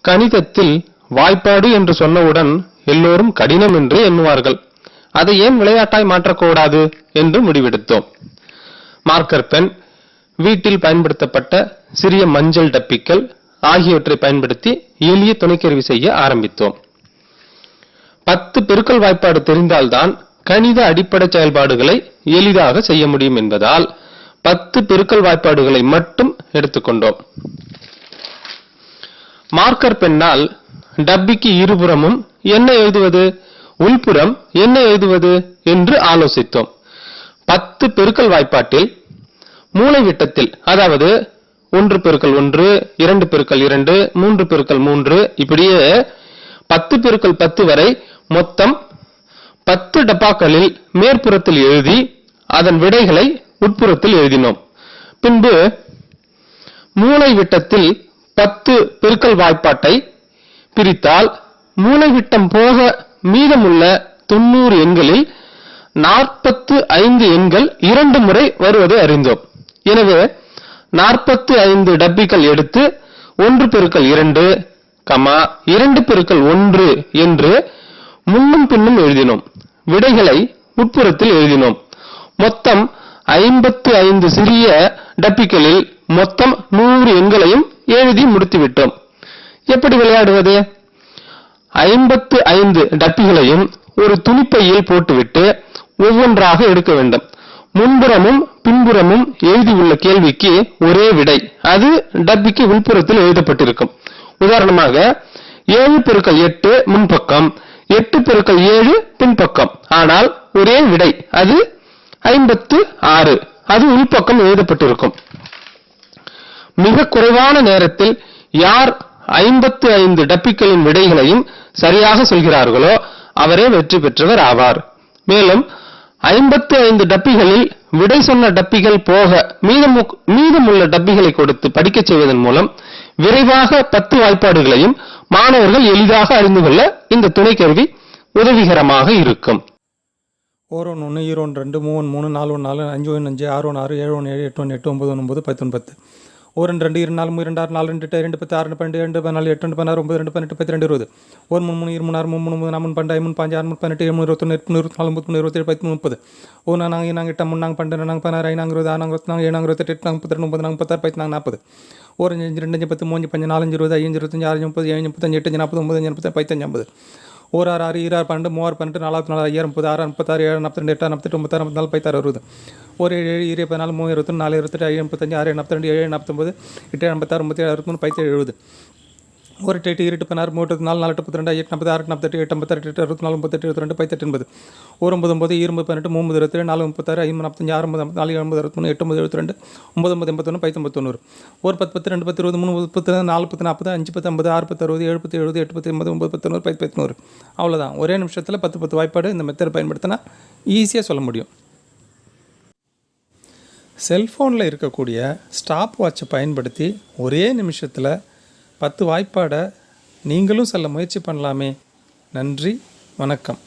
கணிதத்தில் வாய்ப்பாடு என்று சொன்னவுடன் எல்லோரும் கடினம் என்று எண்ணுவார்கள். அதை ஏன் விளையாட்டாய் மாற்றக்கூடாது என்று முடிவெடுத்தோம். மார்க்கர் பென், வீட்டில் பயன்படுத்தப்பட்ட சிறிய மஞ்சள் டப்பிகள் ஆகியவற்றை பயன்படுத்தி எளிய துணைக்கருவி செய்ய ஆரம்பித்தோம். 10 பெருக்கல் வாய்ப்பாடு தெரிந்தால்தான் கணித அடிப்படை செயல்பாடுகளை எளிதாக செய்ய முடியும் என்பதால் 10 பெருக்கல் வாய்ப்பாடுகளை மட்டும் எடுத்துக்கொண்டோம். மார்க்கர் பெண்ணால் டப்பிக்கு இருபுறமும் என்ன எழுதுவது, உள்புறம் என்ன எழுதுவது என்று ஆலோசித்தோம். 10 பெருக்கல் வாய்ப்பாட்டில் மூலைவிட்டத்தில், அதாவது 1 பெருக்கல் 1, 2 பெருக்கல் 2, 3 பெருக்கல் 3 இப்படியே 10 பெருக்கல் 10 வரை மொத்தம் 10 டப்பாக்களில் மேற்புறத்தில் எழுதி அதன் விடைகளை உட்புறத்தில் எழுதினோம். பின்பு மூலைவிட்டத்தில் 10 பெருக்கல் வாய்ப்பாட்டை பிரித்தால் மூலைவிட்டம் போக மீதமுள்ள 90 எண்களில் 45 எண்கள் 2 முறை வருவதை அறிந்தோம். எனவே 45 டப்பிகள் எடுத்து 1 பெருக்கல் 2, 2 பெருக்கல் 1 என்று முன்னும் பின்னும் எழுதினோம். விடைகளை உட்புறத்தில் எழுதினோம். மொத்தம் 55 சிறிய டப்பிகளில் மொத்தம் 100 எண்களையும் எழுதி முடித்துவிட்டோம். எப்படி விளையாடுவது? 55 டப்பிகளையும் ஒரு துணிப்பையில் போட்டுவிட்டு ஒவ்வொன்றாக எடுக்க வேண்டும். முன்புறமும் பின்புறமும் எழுதியுள்ள கேள்விக்கு ஒரே விடை, அது டப்பிக்கு உள்புறத்தில் எழுதப்பட்டிருக்கும். உதாரணமாக 7 பெருக்கல் 8 முன்பக்கம், 8 பெருக்கல் 7 பின்பக்கம். ஆனால் ஒரே விடை, அது 56, அது உள்பக்கம் எழுதப்பட்டிருக்கும். மிக குறைவான நேரத்தில் யார் 55 டப்பிகளின் விடைகளையும் சரியாக சொல்கிறார்களோ அவரே வெற்றி பெற்றவர் ஆவார். மேலும் 55 டப்பிகளில் விடை சொன்ன டப்பிகள் போக மீதமுள்ள டப்பிகளை கொடுத்து படிக்கச் செய்வதன் மூலம் விரைவாக 10 வாய்ப்பாடுகளையும் மாணவர்கள் எளிதாக அறிந்து கொள்ள இந்த துணைக்கருவி உதவிகரமாக இருக்கும். 1 1 2 2 3 3 4 4 5 5 6 6 7 7 8 8 9 9 10 10 1 2 2 2 4 2 4 2 2 10 6 12 2 14 8 16 9 2 18 22 20 1 3 3 2 6 3 3 4 5 5 5 6 18 7 21 24 27 27 30 1 நாங்க நாங்க 8 3 நாங்க 12 நாங்க 16 5 20 6 20 7 28 8 39 9 46 40 1 5 2 5 10 3 5 4 20 5 25 6 30 7 35 8 40 9 45 50 1 6 6 2 12 3 12 4 4 5 30 6 36 7 42 8 48 96 54 60 1 7 7 14 3 24 28 55 6 42 7 49 8 86 37 63 17 70 1 8 2 16 3 4 4 32 8 46 48 8 58 8 64 38 22 18 80 1 9 9 20 18 3 27 4 36 5 45 6 54 7 63 8 72 9 81 91 1 10 10 2 10 20 3 30 4 10 40 5 10 50 6 10 60 7 10 70 8 10 80 9 10 11 அவ்வளோதான். ஒரே நிமிஷத்தில் 10 வாய்ப்பாடு இந்த மெத்தட் பயன்படுத்தினா ஈஸியாக சொல்ல முடியும். செல்ஃபோனில் இருக்கக்கூடிய ஸ்டாப் வாட்சை பயன்படுத்தி ஒரே நிமிஷத்தில் 10 வாய்ப்பாடை நீங்களும் சொல்ல முயற்சி பண்ணலாமே. நன்றி, வணக்கம்.